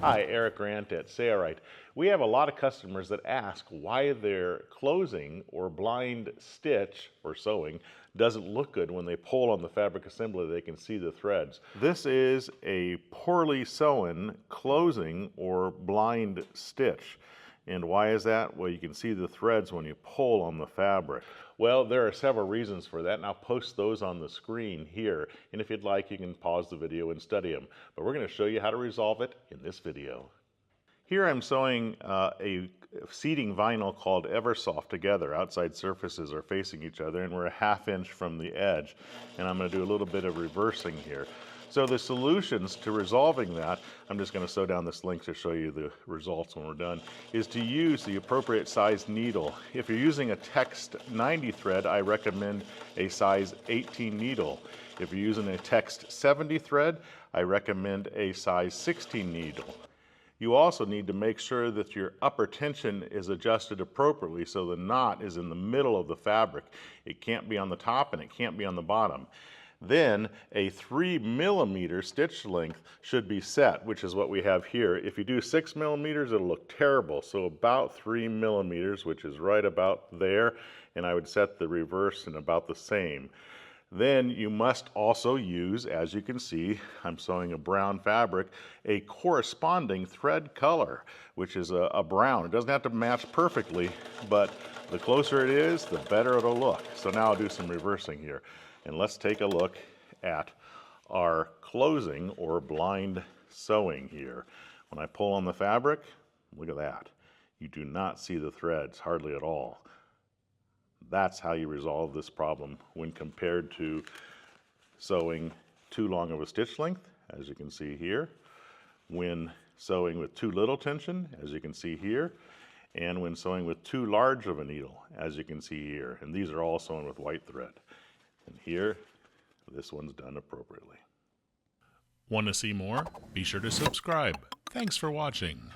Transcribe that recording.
Hi, Eric Grant at Sailrite. We have a lot of customers that ask why their closing or blind stitch or sewing doesn't look good when they pull on the fabric assembly. They can see the threads. This is a poorly sewn closing or blind stitch. And why is that? Well, you can see the threads when you pull on the fabric. Well, there are several reasons for that, and I'll post those on the screen here. And if you'd like, you can pause the video and study them. But we're going to show you how to resolve it in this video. Here I'm sewing a seating vinyl called Eversoft together. Outside surfaces are facing each other, and we're a ½ inch from the edge. And I'm going to do a little bit of reversing here. So the solutions to resolving that, I'm just going to sew down this link to show you the results when we're done, is to use the appropriate size needle. If you're using a text 90 thread, I recommend a size 18 needle. If you're using a text 70 thread, I recommend a size 16 needle. You also need to make sure that your upper tension is adjusted appropriately so the knot is in the middle of the fabric. It can't be on the top and it can't be on the bottom. Then a 3 millimeter stitch length should be set, which is what we have here. If you do 6 millimeters, it'll look terrible. So about 3 millimeters, which is right about there, and I would set the reverse in about the same. Then you must also use, as you can see, I'm sewing a brown fabric, a corresponding thread color, which is a brown. It doesn't have to match perfectly, but the closer it is, the better it'll look. So now I'll do some reversing here. And let's take a look at our closing or blind sewing here. When I pull on the fabric, look at that. You do not see the threads hardly at all. That's how you resolve this problem when compared to sewing too long of a stitch length, as you can see here, when sewing with too little tension, as you can see here, and when sewing with too large of a needle, as you can see here. And these are all sewn with white thread. And here, this one's done appropriately. Want to see more? Be sure to subscribe. Thanks for watching.